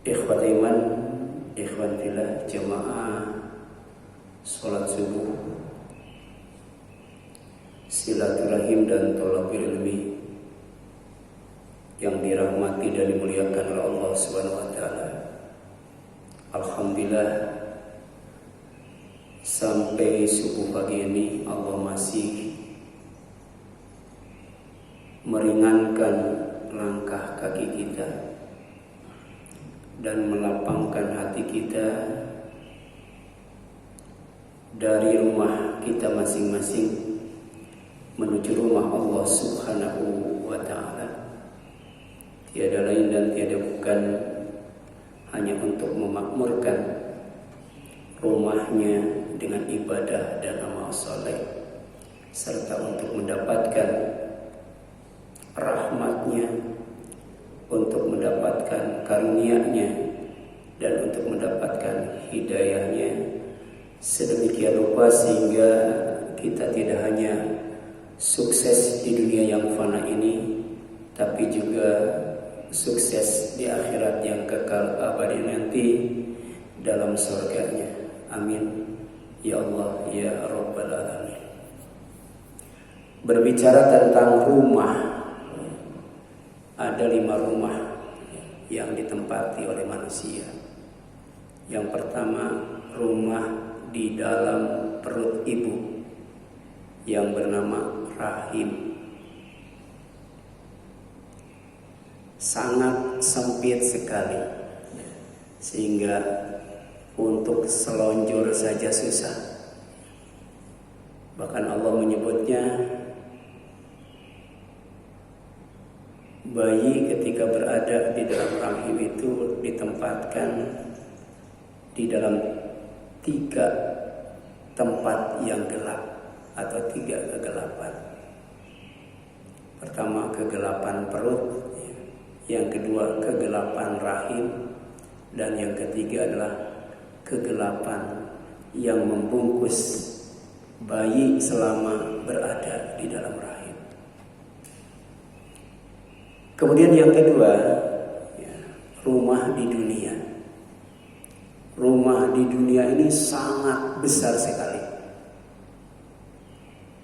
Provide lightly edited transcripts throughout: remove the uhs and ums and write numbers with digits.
Ikhwat iman, ikhwan fillah, jamaah sholat subuh, silaturahim dan thalabul ilmi yang dirahmati dan dimuliakan oleh Allah Subhanahu wa taala. Alhamdulillah, sampai subuh pagi ini Allah masih meringankan langkah kaki kita dan melapangkan hati kita dari rumah kita masing-masing menuju rumah Allah Subhanahu wa ta'ala. Tiada lain dan tiada bukan hanya untuk memakmurkan rumahnya dengan ibadah dan amal soleh, serta untuk mendapatkan rahmatnya, untuk mendapatkan karunia-Nya, dan untuk mendapatkan hidayahnya sedemikian rupa sehingga kita tidak hanya sukses di dunia yang fana ini, tapi juga sukses di akhirat yang kekal abadi nanti dalam surganya. Amin ya Allah ya Rabbal Alamin. Berbicara tentang rumah, ada 5 rumah yang ditempati oleh manusia. Yang pertama, rumah di dalam perut ibu yang bernama rahim. Sangat sempit sekali, sehingga untuk selonjor saja susah. Bahkan Allah menyebutnya bayi ketika berada di dalam rahim itu ditempatkan di dalam 3 tempat yang gelap atau 3 kegelapan. Pertama, kegelapan perut, yang kedua kegelapan rahim, dan yang ketiga adalah kegelapan yang membungkus bayi selama berada di dalam rahim. Kemudian yang kedua, rumah di dunia. Rumah di dunia ini sangat besar sekali.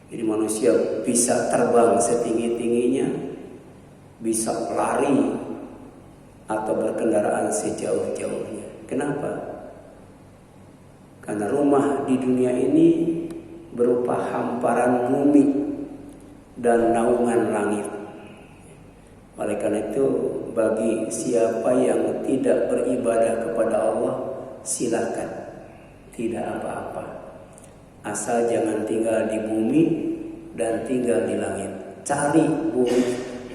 Jadi manusia bisa terbang setinggi-tingginya, bisa lari atau berkendaraan sejauh-jauhnya. Kenapa? Karena rumah di dunia ini berupa hamparan bumi dan naungan langit. Oleh karena itu, bagi siapa yang tidak beribadah kepada Allah, silakan, tidak apa-apa, asal jangan tinggal di bumi dan tinggal di langit. Cari bumi,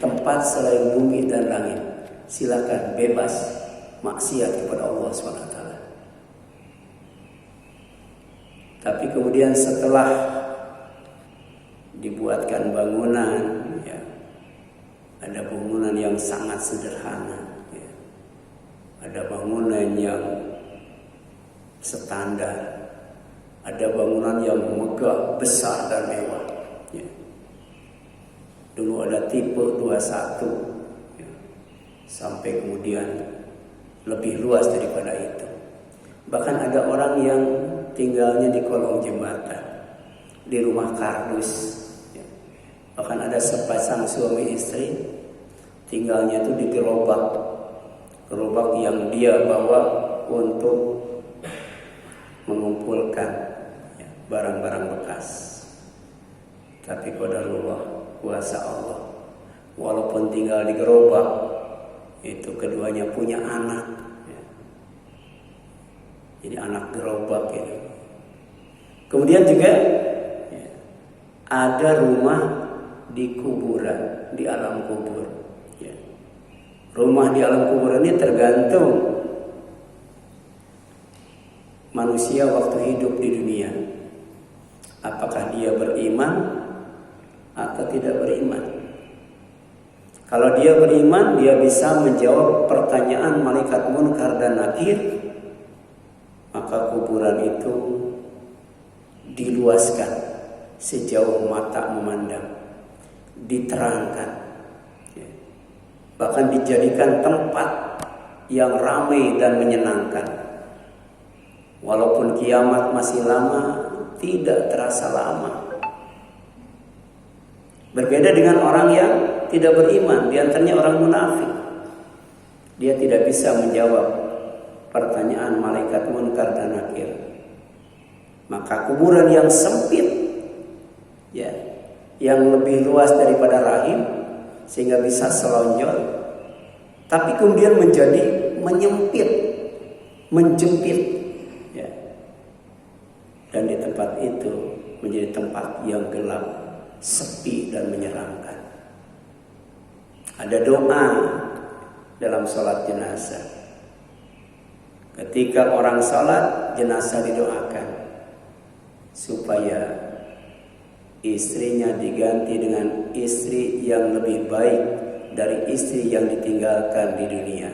tempat selain bumi dan langit, silakan, bebas maksiat kepada Allah SWT. Tapi kemudian setelah dibuatkan bangunan, ada bangunan yang sangat sederhana, ada bangunan yang standar, ada bangunan yang megah, besar dan mewah. Dulu ada tipe 21, sampai kemudian lebih luas daripada itu. Bahkan ada orang yang tinggalnya di kolong jembatan, di rumah kardus. Bahkan ada sepasang suami istri tinggalnya itu di gerobak yang dia bawa untuk mengumpulkan barang-barang bekas. Tapi qadarullah, kuasa Allah, walaupun tinggal di gerobak, itu keduanya punya anak. Jadi anak gerobak ini. Kemudian juga ada rumah di kuburan, di alam kubur. Rumah di alam kubur ini tergantung manusia waktu hidup di dunia, apakah dia beriman atau tidak beriman. Kalau dia beriman, dia bisa menjawab pertanyaan malaikat munkar dan nakir, maka kuburan itu diluaskan sejauh mata memandang, diterangkan, bahkan dijadikan tempat yang ramai dan menyenangkan. Walaupun kiamat masih lama, tidak terasa lama. Berbeda dengan orang yang tidak beriman, di antaranya orang munafik. Dia tidak bisa menjawab pertanyaan malaikat munkar dan nakir. Maka kuburan yang sempit, ya, yang lebih luas daripada rahim, sehingga bisa selonjor, tapi kemudian menjadi menyempit, menjepit, ya. Dan di tempat itu menjadi tempat yang gelap, sepi dan menyeramkan. Ada doa dalam sholat jenazah. Ketika orang sholat, jenazah didoakan supaya istrinya diganti dengan istri yang lebih baik dari istri yang ditinggalkan di dunia.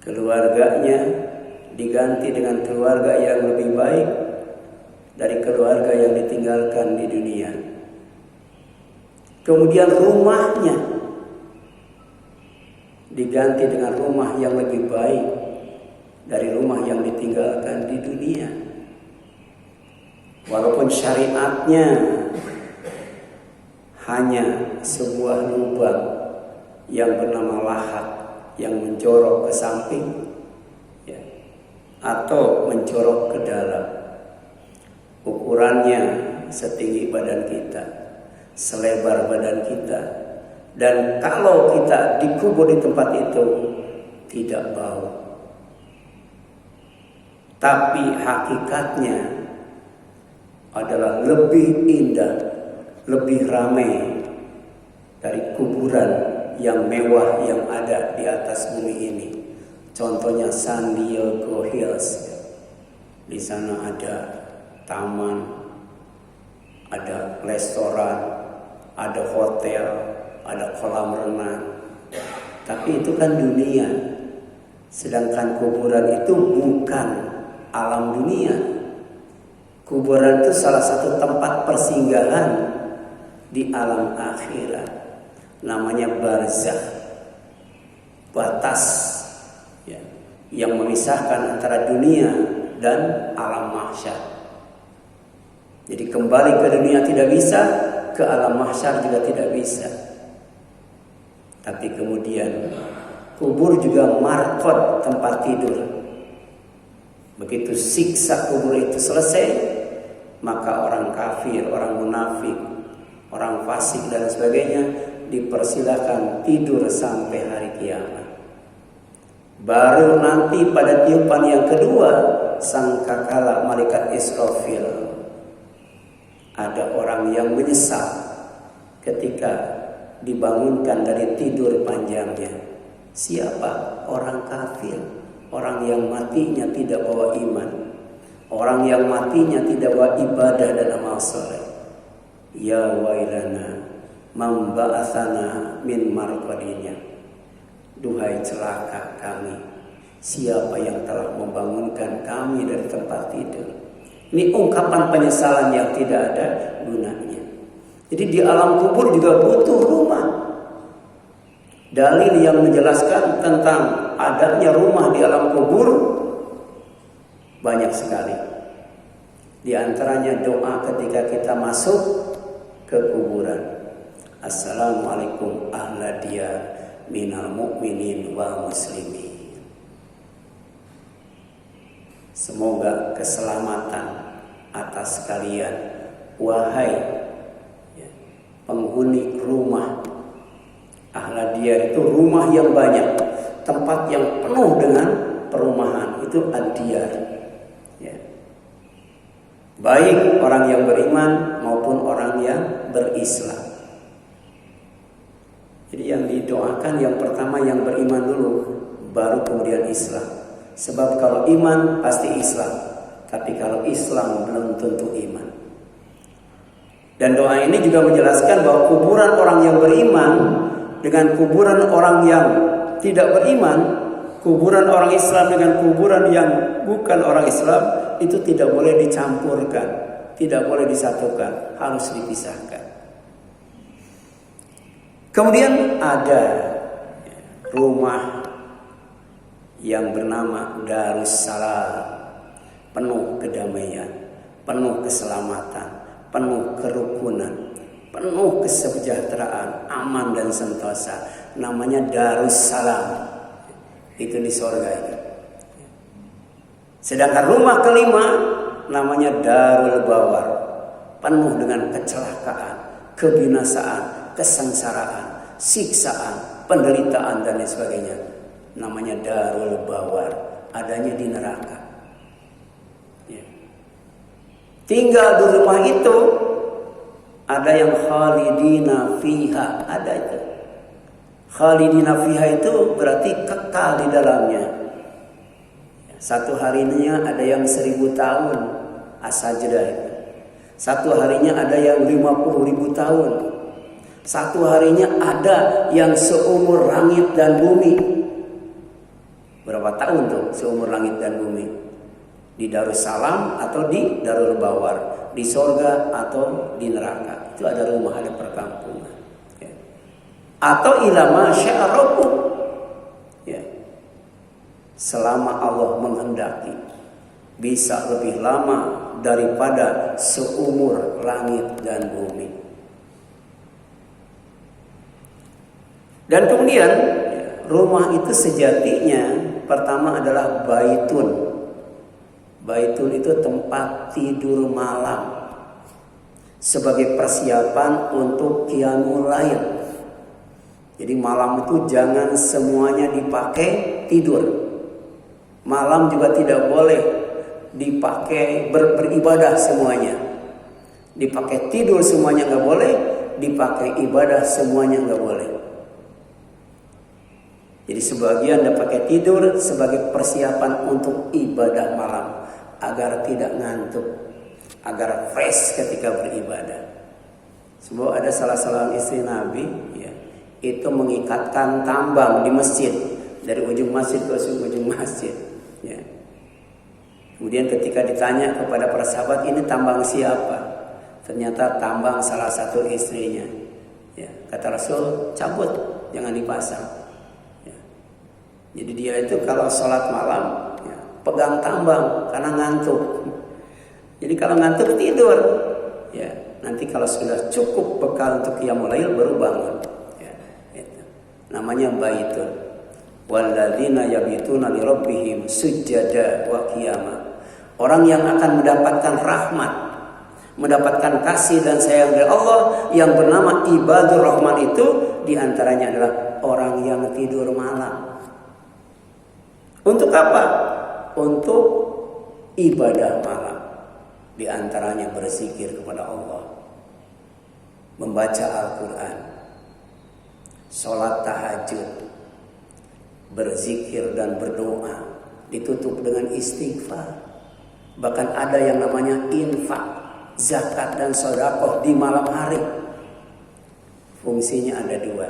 Keluarganya diganti dengan keluarga yang lebih baik dari keluarga yang ditinggalkan di dunia. Kemudian rumahnya diganti dengan rumah yang lebih baik dari rumah yang ditinggalkan di dunia. Walaupun syariatnya hanya sebuah lubang yang bernama lahat yang menjorok ke samping, ya, atau menjorok ke dalam. Ukurannya setinggi badan kita, selebar badan kita, dan kalau kita dikubur di tempat itu tidak bau. Tapi hakikatnya adalah lebih indah, lebih ramai dari kuburan yang mewah yang ada di atas bumi ini. Contohnya San Diego Hills. Di sana ada taman, ada restoran, ada hotel, ada kolam renang. Tapi itu kan dunia. Sedangkan kuburan itu bukan alam dunia. Kuburan itu salah satu tempat persinggahan di alam akhirat. Namanya barzakh. Batas, ya, yang memisahkan antara dunia dan alam mahsyar. Jadi kembali ke dunia tidak bisa, ke alam mahsyar juga tidak bisa. Tapi kemudian kubur juga markot, tempat tidur. Begitu siksa kubur itu selesai, maka orang kafir, orang munafik, orang fasik dan sebagainya dipersilakan tidur sampai hari kiamat. Baru nanti pada tiupan yang kedua, sangkakala malaikat Israfil, ada orang yang menyesal ketika dibangunkan dari tidur panjangnya. Siapa? Orang kafir, orang yang matinya tidak bawa iman, orang yang matinya tidak bawa ibadah dan amal soleh. Ya wailana man ba'atsana min marqadina. Duhai celaka kami, siapa yang telah membangunkan kami dari tempat tidur. Ini ungkapan penyesalan yang tidak ada gunanya. Jadi di alam kubur juga butuh rumah. Dalil yang menjelaskan tentang adanya rumah di alam kubur banyak sekali. Di antaranya doa ketika kita masuk ke kuburan. Assalamualaikum ahla diyar minal mu'minin wal muslimin. Semoga keselamatan atas kalian, wahai, ya, penghuni rumah. Ahla diyar itu rumah yang banyak, tempat yang penuh dengan perumahan, itu ad-diyar, ya. Baik orang yang beriman maupun orang yang berislam. Jadi yang didoakan yang pertama yang beriman dulu, baru kemudian Islam. Sebab kalau iman pasti Islam, tapi kalau Islam belum tentu iman. Dan doa ini juga menjelaskan bahwa kuburan orang yang beriman dengan kuburan orang yang tidak beriman, kuburan orang Islam dengan kuburan yang bukan orang Islam, itu tidak boleh dicampurkan, tidak boleh disatukan, harus dipisahkan. Kemudian ada rumah yang bernama Darussalam, penuh kedamaian, penuh keselamatan, penuh kerukunan, penuh kesejahteraan, aman dan sentosa. Namanya Darussalam. Itu di surga itu. Sedangkan rumah kelima namanya Darul Bawar, penuh dengan kecelakaan, kebinasaan, kesengsaraan, siksaan, penderitaan dan lain sebagainya. Namanya Darul Bawar, adanya di neraka. Ya. Tinggal di rumah itu ada yang khalidina fiha, ada itu. Khalidina fiha itu berarti kekal di dalamnya. Satu harinya ada yang 1000 tahun as-sajdah itu. Satu harinya ada yang 50.000 tahun. Satu harinya ada yang seumur langit dan bumi. Berapa tahun tuh seumur langit dan bumi? Di Darussalam atau di Darul Bawar, di sorga atau di neraka. Itu ada rumah, ada perkampungan. Ya. Atau ilama sya'arabu. Ya. Selama Allah menghendaki, bisa lebih lama daripada seumur langit dan bumi. Dan kemudian rumah itu sejatinya pertama adalah baitun. Baitun itu tempat tidur malam sebagai persiapan untuk qiyamul lail. Jadi malam itu jangan semuanya dipakai tidur. Malam juga tidak boleh dipakai beribadah semuanya. Dipakai tidur semuanya nggak boleh, dipakai ibadah semuanya nggak boleh. Jadi sebagian dipakai tidur sebagai persiapan untuk ibadah malam agar tidak ngantuk, agar fresh ketika beribadah. Sebab ada salah seorang istri Nabi, ya, itu mengikatkan tambang di masjid dari ujung masjid ke ujung masjid. Ya. Kemudian ketika ditanya kepada para sahabat, ini tambang siapa? Ternyata tambang salah satu istrinya. Ya. Kata Rasul, cabut, jangan dipasang. Jadi dia itu kalau sholat malam ya, pegang tambang karena ngantuk. Jadi kalau ngantuk tidur. Ya, nanti kalau sudah cukup bekal untuk qiyamul lail baru bangun. Ya, itu. Namanya baitun. Walladzina yabituna li rabbihim sujada wa qiyama. Orang yang akan mendapatkan rahmat, mendapatkan kasih dan sayang dari Allah yang bernama ibadur rahman itu diantaranya adalah orang yang tidur malam. Untuk apa? Untuk ibadah malam. Di antaranya berzikir kepada Allah, membaca Al-Quran, sholat tahajud, berzikir dan berdoa, ditutup dengan istighfar. Bahkan ada yang namanya infak, zakat dan sedekah di malam hari. Fungsinya ada dua.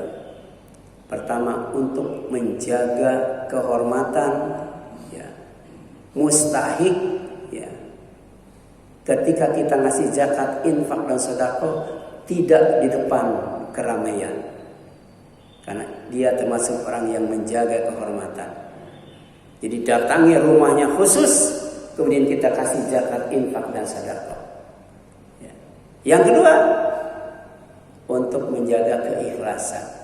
Pertama, untuk menjaga kehormatan, ya, mustahik, ya. Ketika kita ngasih zakat, infak dan sedekah tidak di depan keramaian, karena dia termasuk orang yang menjaga kehormatan. Jadi datangi rumahnya khusus, kemudian kita kasih zakat, infak dan sedekah. Ya. Yang kedua, untuk menjaga keikhlasan.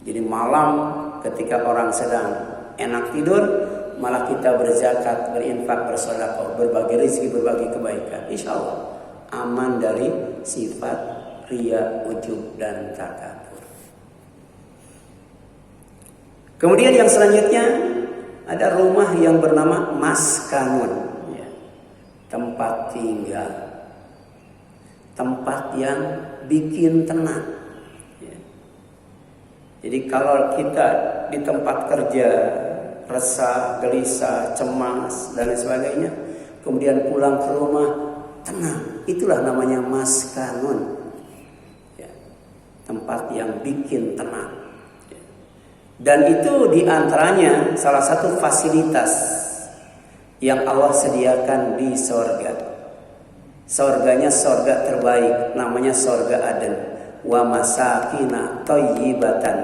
Jadi malam ketika orang sedang enak tidur, malah kita berzakat, berinfak, bersedekah, berbagi rezeki, berbagi kebaikan. Insya Allah aman dari sifat riya, ujub dan takabur. Kemudian yang selanjutnya ada rumah yang bernama maskanun, ya, tempat tinggal, tempat yang bikin tenang. Jadi kalau kita di tempat kerja resah, gelisah, cemas dan lain sebagainya, kemudian pulang ke rumah tenang, itulah namanya maskanun, ya, tempat yang bikin tenang. Dan itu diantaranya salah satu fasilitas yang Allah sediakan di sorga. Sorganya sorga terbaik, namanya sorga Aden. Wa masakina thayyibatan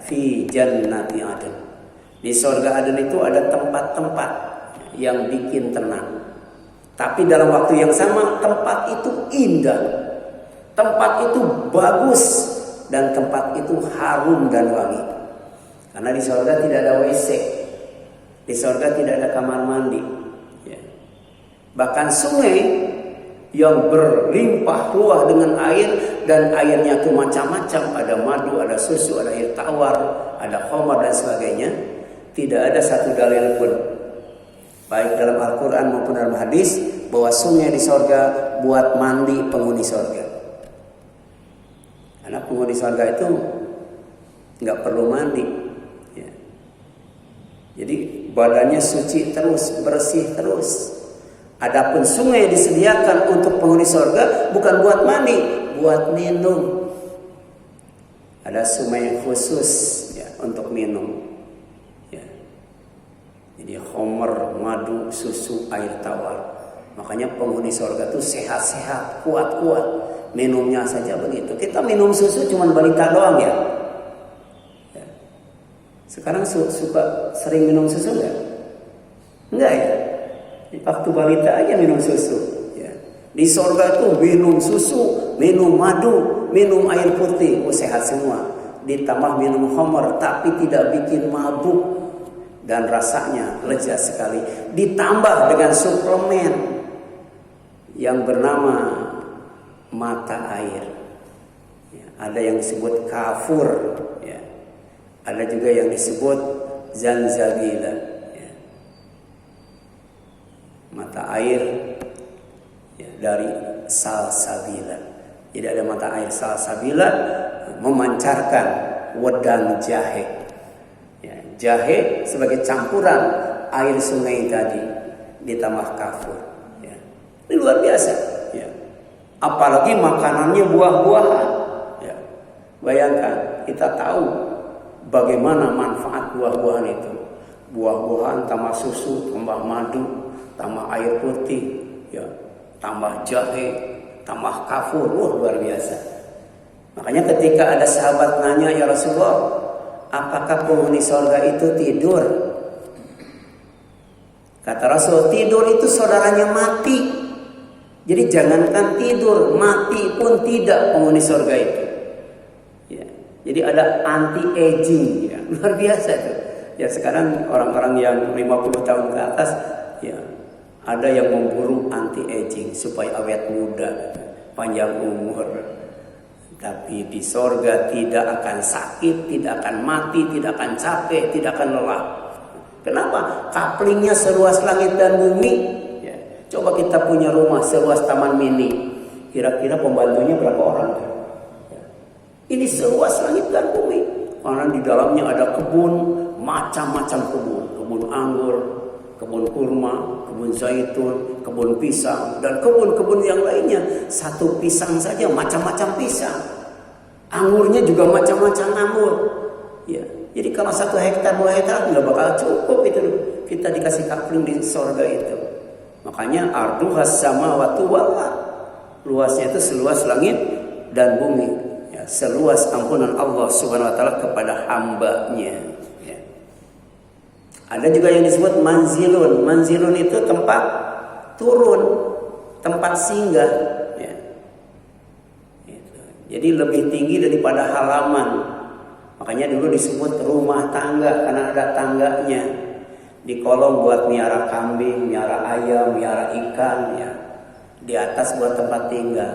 fi jannati adn. Di surga Aden itu ada tempat-tempat yang bikin tenang. Tapi dalam waktu yang sama tempat itu indah. Tempat itu bagus dan tempat itu harum dan wangi. Karena di surga tidak ada WC. Di surga tidak ada kamar mandi. Ya. Bahkan sungai yang berlimpah ruah dengan air, dan airnya itu macam-macam, ada madu, ada susu, ada air tawar, ada khamar dan sebagainya. Tidak ada satu dalil pun baik dalam Al-Quran maupun dalam hadis bahwa sungai di sorga buat mandi penghuni sorga. Karena penghuni sorga itu nggak perlu mandi, ya. Jadi badannya suci terus, bersih terus. Adapun sungai disediakan untuk penghuni sorga bukan buat mandi, buat minum. Ada sungai khusus ya, untuk minum. Ya. Jadi khamar, madu, susu, air tawar. Makanya penghuni sorga itu sehat-sehat, kuat-kuat. Minumnya saja begitu. Kita minum susu cuma balita doang ya. Ya. Sekarang suka sering minum susu enggak? Enggak ya? Waktu balita aja minum susu. Ya. Di sorga itu minum susu, minum madu, minum air putih, sehat semua. Ditambah minum khamar, tapi tidak bikin mabuk dan rasanya lezat sekali. Ditambah dengan suplemen yang bernama mata air. Ya, ada yang disebut kafur, ya. Ada juga yang disebut zanzabila. Ya. Mata air ya, dari salsabila. Jadi ada mata air salsabila memancarkan wedang jahe. Ya, jahe sebagai campuran air sungai tadi ditambah kafur. Ya. Ini luar biasa. Ya. Apalagi makanannya buah-buahan. Ya. Bayangkan, kita tahu bagaimana manfaat buah-buahan itu. Buah-buahan tambah susu, tambah madu, tambah air putih, ya, tambah jahe, tambah kafur, luar biasa. Makanya ketika ada sahabat nanya, ya Rasulullah, apakah penghuni surga itu tidur? Kata Rasul, tidur itu saudaranya mati. Jadi jangankan tidur, mati pun tidak penghuni surga itu. Ya. Jadi ada anti-aging, ya. Luar biasa itu. Ya sekarang orang-orang yang 50 tahun ke atas, ya ada yang memburu anti-aging supaya awet muda, panjang umur. Tapi di sorga tidak akan sakit, tidak akan mati, tidak akan capek, tidak akan lelah. Kenapa? Kaplingnya seluas langit dan bumi. Ya. Coba kita punya rumah seluas taman mini. Kira-kira pembantunya berapa orang? Ya. Ini seluas langit dan bumi. Karena di dalamnya ada kebun, macam-macam kebun. Kebun anggur, kebun kurma, kebun zaitun, kebun pisang, dan kebun-kebun yang lainnya. Satu pisang saja macam-macam pisang. Anggurnya juga macam-macam anggur. Ya. Jadi kalau 1 hektar 2 hektar nggak bakal cukup itu. Kita dikasih kapling di surga itu. Makanya arduhas samawati wal ardh. Luasnya itu seluas langit dan bumi. Ya, seluas ampunan Allah Subhanahu wa taala kepada hambanya. Ya. Ada juga yang disebut manzilun. Manzilun itu tempat turun, tempat singgah. Ya. Gitu. Jadi lebih tinggi daripada halaman. Makanya dulu disebut rumah tangga karena ada tangganya. Di kolong buat miara kambing, miara ayam, miara ikan. Ya. Di atas buat tempat tinggal.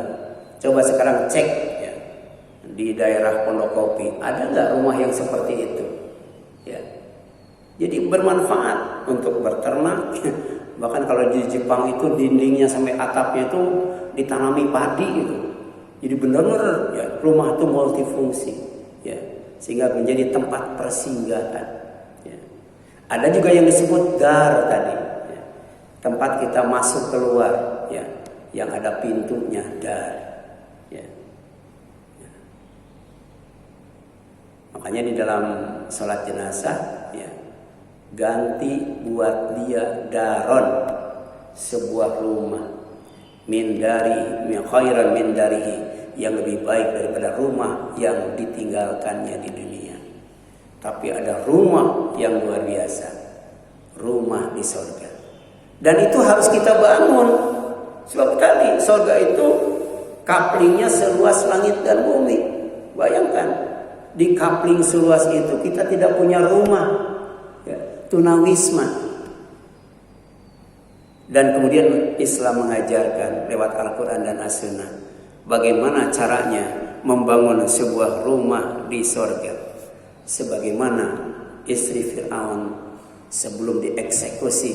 Coba sekarang cek ya, di daerah Pondokopi ada nggak rumah yang seperti itu? Ya. Jadi bermanfaat untuk berternak. Bahkan kalau di Jepang itu dindingnya sampai atapnya itu ditanami padi gitu. Jadi benar-benar ya, rumah itu multifungsi. Ya. Sehingga menjadi tempat persinggahan. Ya. Ada juga yang disebut dar tadi. Ya. Tempat kita masuk keluar. Ya. Yang ada pintunya dar. Ya. Ya. Makanya di dalam sholat jenazah. Ya. Ganti buat dia daron, sebuah rumah, khairan min darihi, yang lebih baik daripada rumah yang ditinggalkannya di dunia. Tapi ada rumah yang luar biasa, rumah di sorga. Dan itu harus kita bangun. Sebab tadi sorga itu kaplingnya seluas langit dan bumi. Bayangkan, di kapling seluas itu kita tidak punya rumah, ya, tunawisma. Dan kemudian Islam mengajarkan lewat Al-Quran dan As-Sunnah bagaimana caranya membangun sebuah rumah di sorga. Sebagaimana istri Fir'aun sebelum dieksekusi,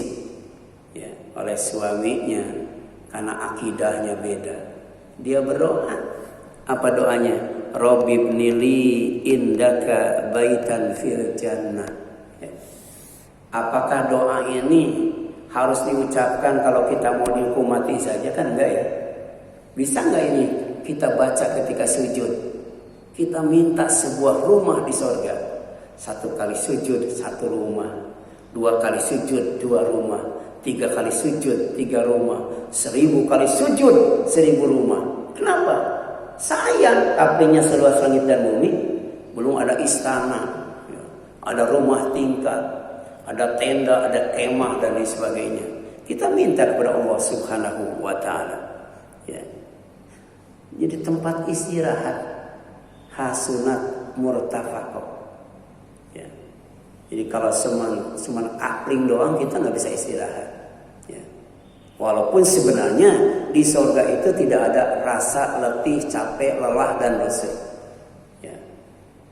ya, oleh suaminya karena akidahnya beda, dia berdoa. Apa doanya? Rabbibnili indaka baitan fil jannah. Ya. Apakah doa ini harus diucapkan kalau kita mau dihukum mati saja? Kan enggak ya. Bisa enggak ini kita baca ketika sujud? Kita minta sebuah rumah di sorga. 1 kali sujud 1 rumah, 2 kali sujud 2 rumah, 3 kali sujud 3 rumah, 1000 kali sujud 1000 rumah. Kenapa? Sayang kaplingnya seluas langit dan bumi. Belum ada istana, ada rumah tingkat, ada tenda, ada kemah dan lain sebagainya. Kita minta kepada Allah Subhanahu wa Ta'ala, ya. Jadi tempat istirahat, hasunat murtafaqah, ya. Jadi kalau cuman kapling doang kita nggak bisa istirahat, ya. Walaupun sebenarnya di surga itu tidak ada rasa letih, capek, lelah dan lesu, ya.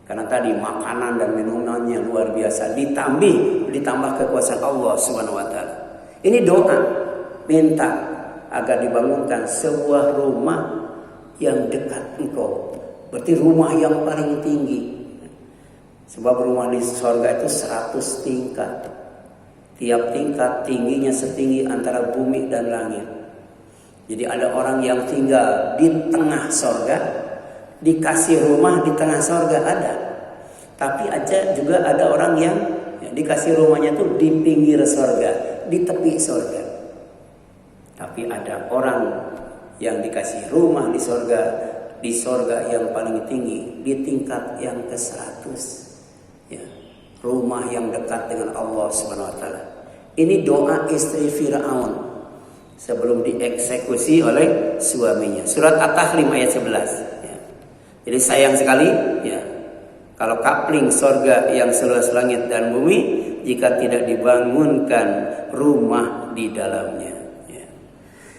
Karena tadi makanan dan minumannya luar biasa, ditambah kekuasaan Allah Subhanahu wa Ta'ala. Ini doa minta agar dibangunkan sebuah rumah yang dekat engkau. Berarti rumah yang paling tinggi. Sebab rumah di surga itu 100 tingkat. Tiap tingkat tingginya setinggi antara bumi dan langit. Jadi ada orang yang tinggal di tengah surga, dikasih rumah di tengah surga ada. Tapi aja juga ada orang yang dikasih rumahnya tuh di pinggir surga, di tepi surga. Tapi ada orang yang dikasih rumah di surga yang paling tinggi, di tingkat yang ke-100, ya, rumah yang dekat dengan Allah Subhanahu wa Ta'ala. Ini doa istri Fir'aun sebelum dieksekusi oleh suaminya. Surat At-Tahrim ayat 11, ya. Jadi sayang sekali, ya, kalau kapling surga yang seluas langit dan bumi jika tidak dibangunkan rumah di dalamnya.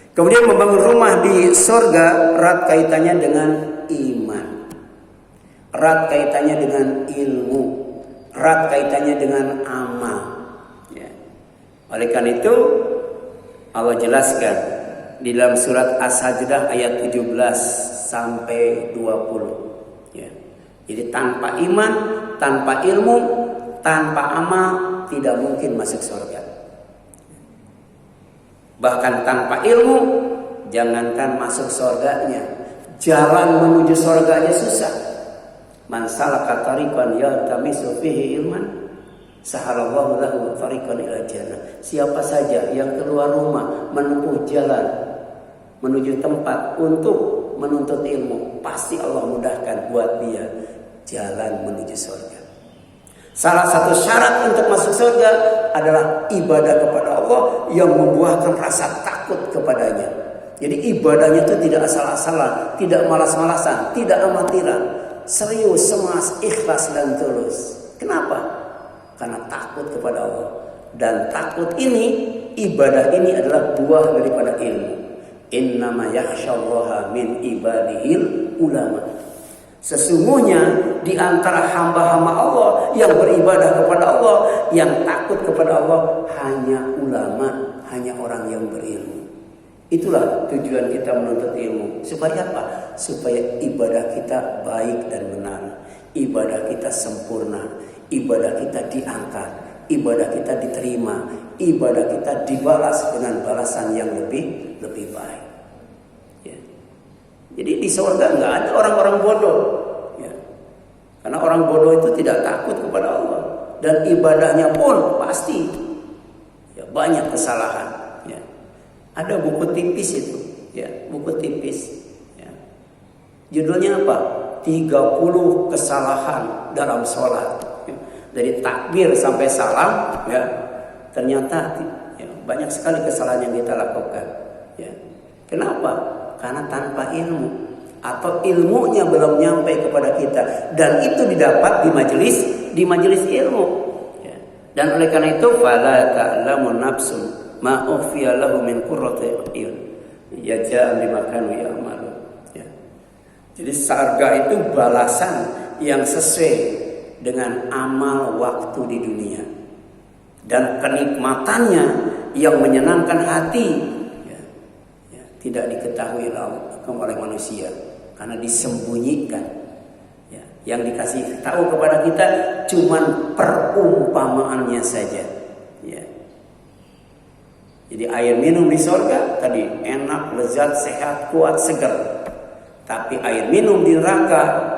Kemudian membangun rumah di surga erat kaitannya dengan iman, erat kaitannya dengan ilmu, erat kaitannya dengan amal, ya. Oleh karena itu Allah jelaskan di dalam surat As-Sajdah ayat 17 sampai 20, ya. Jadi tanpa iman, tanpa ilmu, tanpa amal tidak mungkin masuk surga. Bahkan tanpa ilmu, jangankan masuk surganya, jalan menuju surganya susah. Man salaka tariqan yaltamisu fihi ilman, sahalallahu lahu tariqan ila jannah. Siapa saja yang keluar rumah menempuh jalan menuju tempat untuk menuntut ilmu, pasti Allah mudahkan buat dia jalan menuju surga. Salah satu syarat untuk masuk surga adalah ibadah kepada Allah yang membuahkan rasa takut kepadanya. Jadi ibadahnya itu tidak asal-asalan, tidak malas-malasan, tidak amatiran, serius, semas, ikhlas dan tulus. Kenapa? Karena takut kepada Allah. Dan takut ini, ibadah ini adalah buah daripada ilmu. Innama yakhsyallaha min ibadihil ulama. Sesungguhnya di antara hamba-hamba Allah yang beribadah kepada Allah, yang takut kepada Allah hanya ulama, hanya orang yang berilmu. Itulah tujuan kita menuntut ilmu. Supaya apa? Supaya ibadah kita baik dan benar, ibadah kita sempurna, ibadah kita diangkat, ibadah kita diterima, ibadah kita dibalas dengan balasan yang lebih baik. Jadi di surga nggak ada orang-orang bodoh, ya. Karena orang bodoh itu tidak takut kepada Allah dan ibadahnya pun pasti, ya, banyak kesalahan. Ya. Ada buku tipis itu, ya, buku tipis. Ya. Judulnya apa? 30 kesalahan dalam sholat. Ya. dari takbir sampai salam, ya, ternyata ya, banyak sekali kesalahan yang kita lakukan. Ya. Kenapa? Karena tanpa ilmu atau ilmunya belum nyampe kepada kita, dan itu didapat di majelis ilmu. Ya. Dan oleh karena itu, fala ta'lamu nafsun ma ukhfiya lahu min qurrati a'yun jazaa'an bima kanu ya'malun. Ya. Jadi surga itu balasan yang sesuai dengan amal waktu di dunia dan kenikmatannya yang menyenangkan hati, ya, ya, tidak diketahui oleh manusia karena disembunyikan. Ya, yang dikasih tahu kepada kita cuman perumpamaannya saja. Ya. Jadi air minum di surga tadi enak, lezat, sehat, kuat, segar. Tapi air minum di neraka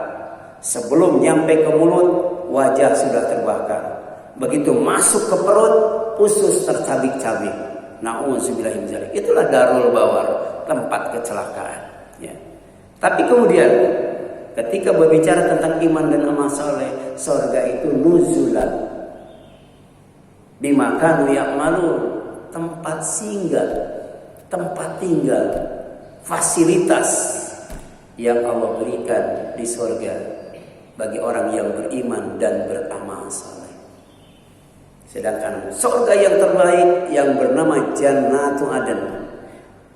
sebelum nyampe ke mulut, wajah sudah terbakar. Begitu masuk ke perut, usus tercabik-cabik. Na'udzubillah min dzalik. Itulah darul bawar, tempat kecelakaan. Ya. Tapi kemudian ketika berbicara tentang iman dan amal saleh, surga itu nuzulan bima kanu ya'malun, tempat singgah, tempat tinggal, fasilitas yang Allah berikan di surga bagi orang yang beriman dan beramal saleh. Sedangkan surga yang terbaik yang bernama Jannatu Aden,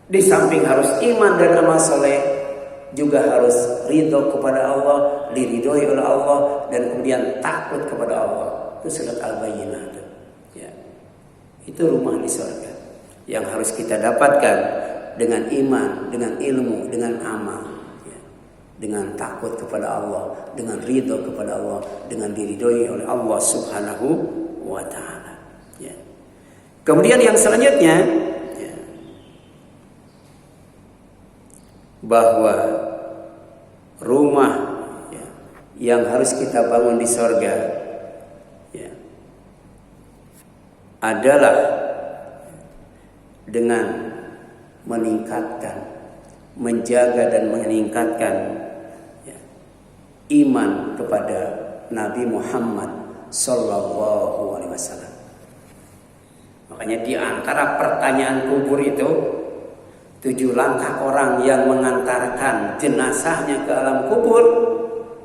di samping harus iman dan amal saleh, juga harus ridho kepada Allah, diridhoi oleh Allah, dan kemudian takut kepada Allah. Itu surat Al-Bayyinah. Ya. Itu rumah di surga yang harus kita dapatkan dengan iman, dengan ilmu, dengan amal, ya. Dengan takut kepada Allah, dengan ridho kepada Allah, dengan diridhoi oleh Allah Subhanahu wa ta'ala. Ya. Kemudian yang selanjutnya, ya, bahwa rumah, ya, yang harus kita bangun di surga, ya, adalah dengan meningkatkan, menjaga dan meningkatkan, ya, iman kepada Nabi Muhammad Sallallahu Alaihi Wasallam. Makanya di antara pertanyaan kubur itu 7 langkah orang yang mengantarkan jenazahnya ke alam kubur,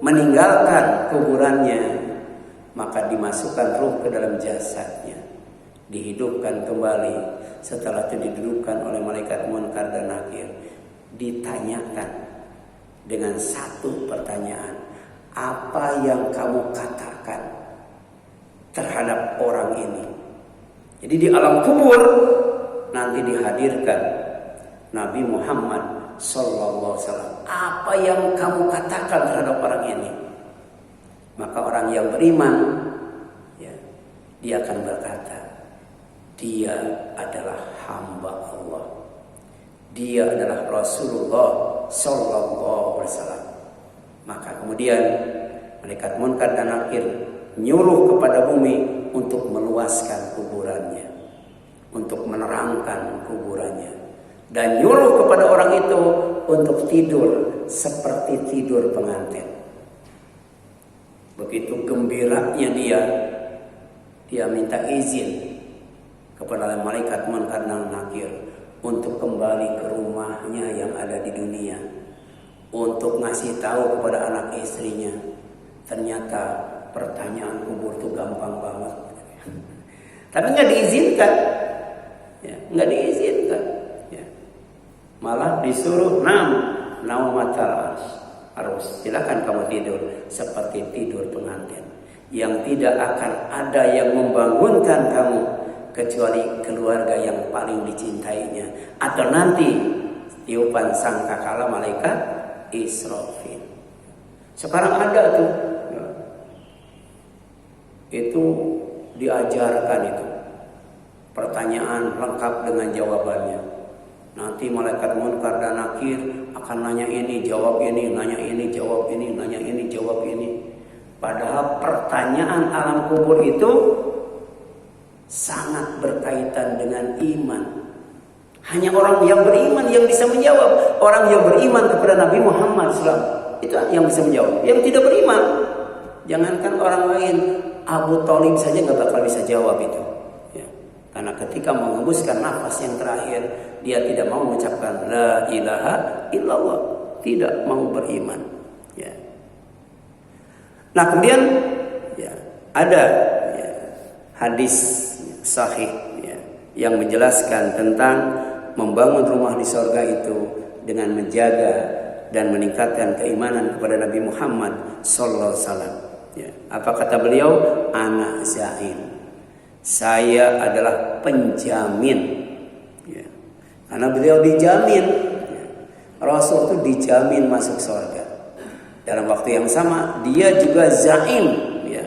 meninggalkan kuburannya, maka dimasukkan ruh ke dalam jasadnya, dihidupkan kembali. Setelah itu didudukkan oleh malaikat Munkar dan Nakir, ditanyakan dengan satu pertanyaan, apa yang kamu katakan terhadap orang ini? Jadi di alam kubur nanti dihadirkan Nabi Muhammad Sallallahu Alaihi Wasallam. Apa yang kamu katakan terhadap orang ini? Maka orang yang beriman, ya, dia akan berkata, dia adalah hamba Allah, dia adalah Rasulullah Sallallahu Alaihi Wasallam. Maka kemudian malaikat Munkar dan Nakir nyuruh kepada bumi untuk meluaskan kuburannya, untuk menerangkan kuburannya, dan nyuruh kepada orang itu untuk tidur seperti tidur pengantin. Begitu gembiranya dia minta izin kepada malaikat Munkar dan Nakir untuk kembali ke rumahnya yang ada di dunia, untuk ngasih tahu kepada anak istrinya, ternyata pertanyaan kubur itu gampang banget. Tapi nggak diizinkan, ya, nggak diizinkan. Ya. Malah disuruh naumatal harus silakan kamu tidur seperti tidur pengantin, yang tidak akan ada yang membangunkan kamu kecuali keluarga yang paling dicintainya, atau nanti tiupan sangkakala malaikat Israfil. Sekarang ada tuh, ya, itu diajarkan itu pertanyaan lengkap dengan jawabannya. Nanti malaikat Munkar dan Nakir akan nanya ini, jawab ini, nanya ini, jawab ini, nanya ini, jawab ini. Padahal pertanyaan alam kubur itu sangat berkaitan dengan iman. Hanya orang yang beriman yang bisa menjawab. Orang yang beriman kepada Nabi Muhammad SAW, itu yang bisa menjawab. Yang tidak beriman, jangankan orang lain, Abu Thalib saja nggak bakal bisa jawab itu. Ya. Karena ketika mengembuskan nafas yang terakhir, dia tidak mau mengucapkan la ilaha illallah, tidak mau beriman. Ya. Nah kemudian ya, ada ya, hadis sahih ya, yang menjelaskan tentang membangun rumah di surga itu dengan menjaga dan meningkatkan keimanan kepada Nabi Muhammad sallallahu alaihi wasallam. Ya. Apa kata beliau? Ana zain. Saya adalah penjamin. Ya. Karena beliau dijamin. Ya. Rasul itu dijamin masuk surga. Dalam waktu yang sama dia juga zaim, ya.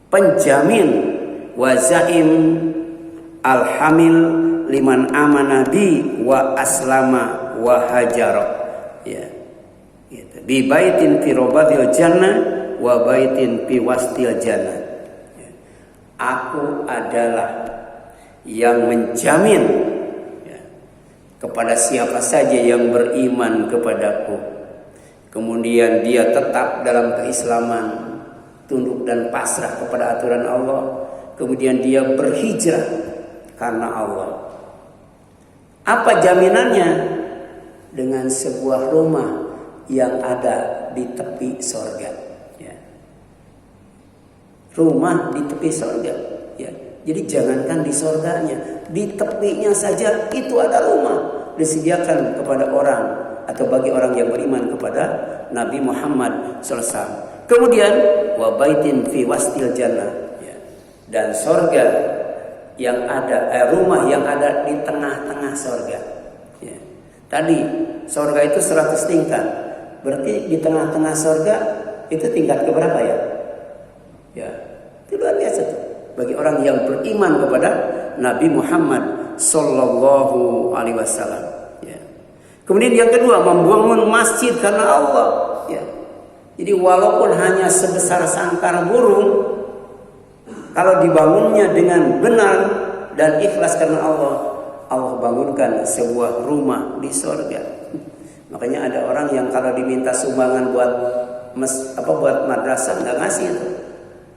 Penjamin wa zaim alhamil liman amana bi wa aslama wa hajara. Ya. Gitu. Bi baitin fi robatil jannah wa baitin fi wastil jannah. Ya. Aku adalah yang menjamin ya, kepada siapa saja yang beriman kepadaku. Kemudian dia tetap dalam keislaman, tunduk dan pasrah kepada aturan Allah. Kemudian dia berhijrah karena Allah. Apa jaminannya? Dengan sebuah rumah yang ada di tepi sorga. Ya. Rumah di tepi sorga. Ya. Jadi jangankan di sorganya, di tepinya saja itu ada rumah disediakan kepada orang atau bagi orang yang beriman kepada Nabi Muhammad SAW. Kemudian wa baitin fi wastil jannah, ya. Dan sorga yang ada, rumah yang ada di tengah-tengah sorga. Ya. Tadi sorga itu 100 tingkat, berarti di tengah-tengah sorga itu tingkat keberapa ya? Ya, itu luar biasa tuh. Bagi orang yang beriman kepada Nabi Muhammad Sallallahu Alaihi Wasallam. Kemudian yang kedua, membangun masjid karena Allah. Ya. Jadi walaupun hanya sebesar sangkar burung, kalau dibangunnya dengan benar dan ikhlas karena Allah, Allah bangunkan sebuah rumah di surga. Makanya ada orang yang kalau diminta sumbangan buat madrasah nggak ngasih itu.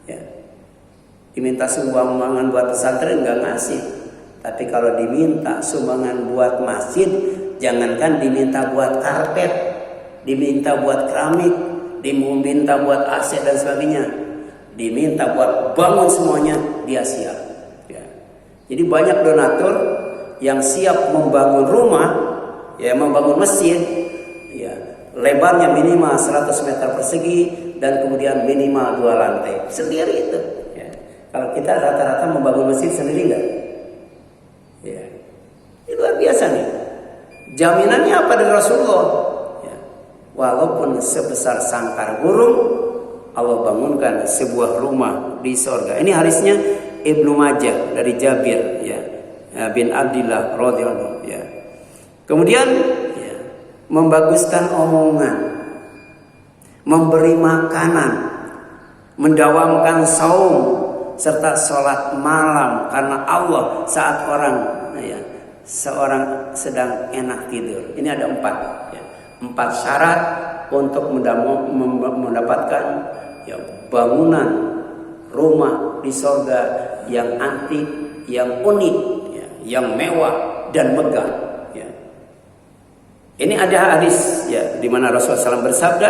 Ya. Diminta sumbangan buat pesantren nggak ngasih. Tapi kalau diminta sumbangan buat masjid, jangankan diminta buat karpet, diminta buat keramik, diminta buat AC dan sebagainya, diminta buat bangun semuanya, dia siap. Ya. Jadi banyak donatur yang siap membangun rumah, ya, membangun masjid, ya, lebarnya minimal 100 meter persegi dan kemudian minimal 2 lantai sendiri itu. Ya. Kalau kita rata-rata membangun masjid sendiri enggak? Ya. Ini luar biasa nih. Jaminannya apa dari Rasulullah? Ya. Walaupun sebesar sangkar burung, Allah bangunkan sebuah rumah di surga. Ini hadisnya Ibnu Majah dari Jabir, ya, bin Abdillah radhiyallahu, ya. Kemudian ya, membaguskan omongan, memberi makanan, mendawamkan saum serta sholat malam karena Allah saat seorang sedang enak tidur. Ini ada 4, ya. 4 syarat untuk mendapatkan ya, bangunan rumah di surga yang antik, yang unik, ya, yang mewah dan megah. Ya. Ini ada hadis ya, di mana Rasulullah SAW bersabda,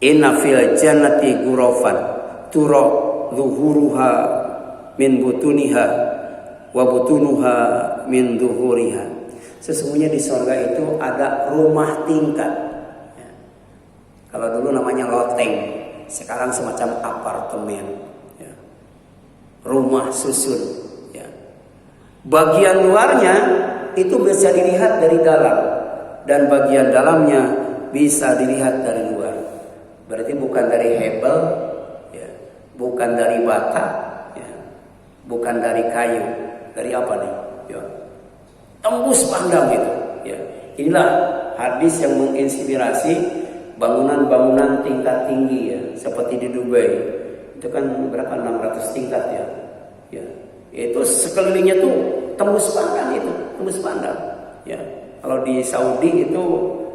Inna fil jannati ghurafan tura zuhuruha min butuniha wa butunuha min zuhuriha. Sesungguhnya di surga itu ada rumah tingkat. Ya. Kalau dulu namanya loteng, sekarang semacam apartemen. Ya. Rumah susun. Ya. Bagian luarnya itu bisa dilihat dari dalam dan bagian dalamnya bisa dilihat dari luar. Berarti bukan dari hebel, ya. Bukan dari bata, ya. Bukan dari kayu. Dari apa nih? Ya. Tembus pandang gitu. Ya. Inilah hadis yang menginspirasi bangunan-bangunan tingkat tinggi ya, seperti di Dubai. Itu kan berapa? 600 tingkat ya. Ya. Itu sekelilingnya tuh tembus pandang itu, tembus pandang. Ya. Kalau di Saudi itu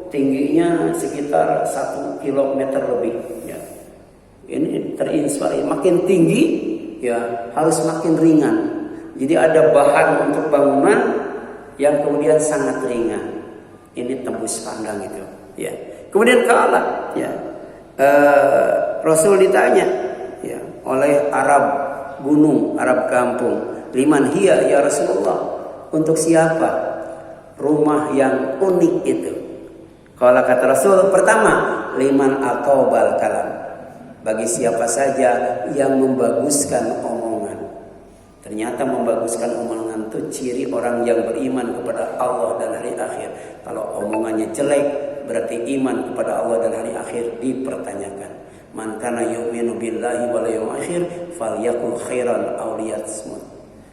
tingginya sekitar 1 kilometer lebih. Ya. Ini terinspirasi, makin tinggi ya harus makin ringan. Jadi ada bahan untuk bangunan yang kemudian sangat ringan. Ini tembus pandang itu. Ya. Kemudian kalah. Ya. Rasul ditanya ya, oleh Arab gunung, Arab kampung, liman hiya ya Rasulullah, untuk siapa rumah yang unik itu? Kalau kata Rasul, pertama, liman atobal kalam, bagi siapa saja yang membaguskan omongan. Ternyata membaguskan omongan itu ciri orang yang beriman kepada Allah dan hari akhir. Kalau omongannya jelek, berarti iman kepada Allah dan hari akhir dipertanyakan. Man kana yu'minu billahi wal yawmil akhir falyakul khairan aw liyasmut.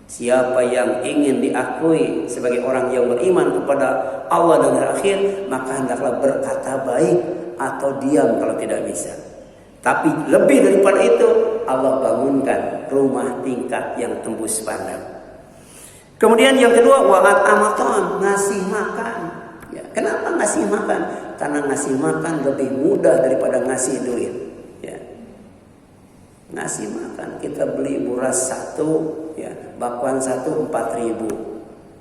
Siapa yang ingin diakui sebagai orang yang beriman kepada Allah dan hari akhir, maka hendaklah berkata baik atau diam kalau tidak bisa. Tapi lebih daripada itu, Allah bangunkan rumah tingkat yang tembus pandang. Kemudian yang kedua, wa'at amaton, ngasih makan. Ya, kenapa ngasih makan? Karena ngasih makan lebih mudah daripada ngasih duit. Ya. Ngasih makan, kita beli beras 1, ya, bakwan 1 4.000.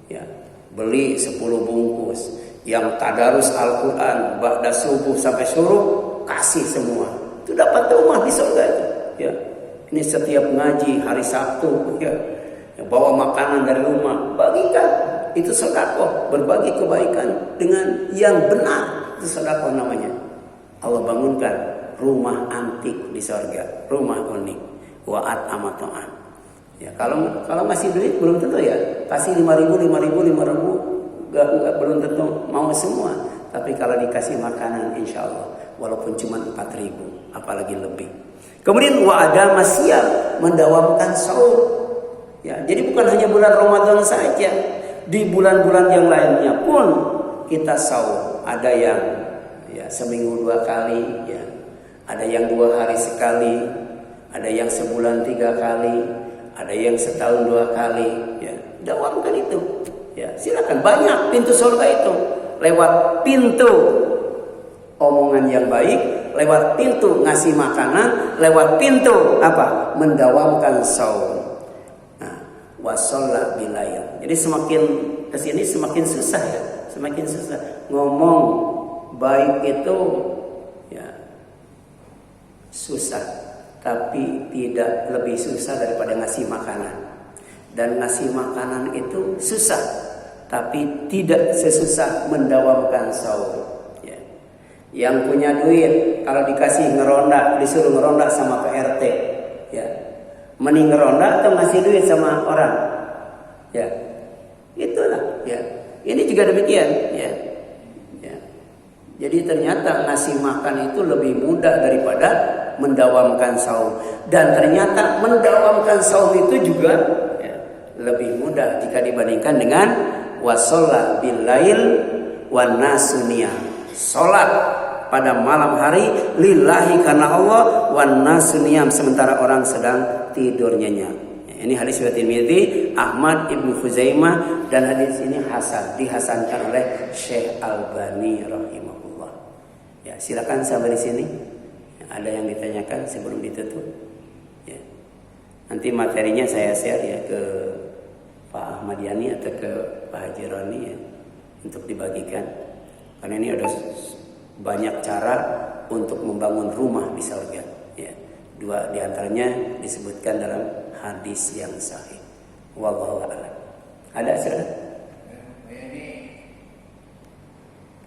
Ya, beli 10 bungkus. Yang tadarus Al-Quran ba'da subuh sampai suruh, kasih semua. Itu dapat rumah di surga itu. Ya. Ini setiap ngaji hari Sabtu, ya, bawa makanan dari rumah, bagikan. Itu sedekah, berbagi kebaikan dengan yang benar. Itu sedekah namanya. Allah bangunkan rumah antik di surga, rumah unik. Wa'at amato'an. Ya, kalau ngasih duit belum tentu ya. Kasih 5.000 enggak, belum tentu mau semua. Tapi kalau dikasih makanan, insya Allah, walaupun cuma 4.000, apalagi lebih. Kemudian wa'ada masyam, mendawamkan sahur. Ya, jadi bukan hanya bulan Ramadan saja, di bulan-bulan yang lainnya pun kita sahur. Ada yang ya seminggu 2 kali, ya, ada yang 2 hari sekali, ada yang sebulan 3 kali, ada yang setahun 2 kali. Ya, dawamkan itu. Ya, silakan, banyak pintu surga itu. Lewat pintu omongan yang baik, lewat pintu ngasih makanan, lewat pintu apa? Mendawamkan saum. Nah, wasolla bilayl. Jadi semakin kesini semakin susah ya, semakin susah. Ngomong baik itu ya susah, tapi tidak lebih susah daripada ngasih makanan. Dan ngasih makanan itu susah, tapi tidak sesusah mendawamkan saum. Ya. Yang punya duit kalau dikasih ngeronda, disuruh ngeronda sama PRT, ya, mending ngeronda atau ngasih duit sama orang, ya, itulah, ya. Ini juga demikian, ya. Ya. Jadi ternyata ngasih makan itu lebih mudah daripada mendawamkan saum. Dan ternyata mendawamkan saum itu juga lebih mudah jika dibandingkan dengan wasolla billail wan nasuniyah. Salat pada malam hari lillahi karena Allah, wan nasuniyam sementara orang sedang tidur nyenyak. Ini hadis riwayat Tirmidzi, Ahmad, Ibnu Khuzaimah, dan hadis ini hasan, dihasankan oleh Syekh Albani rahimahullah. Ya, silakan sampai di sini. Ada yang ditanyakan sebelum ditutup? Ya. Nanti materinya saya share ya ke Pak Ahmad Yani atau ke Pak Haji Roni ya, untuk dibagikan. Karena ini ada banyak cara untuk membangun rumah di surga. Ya. 2 diantaranya disebutkan dalam hadis yang sahih. Wallahu a'lam. Ada, silakan.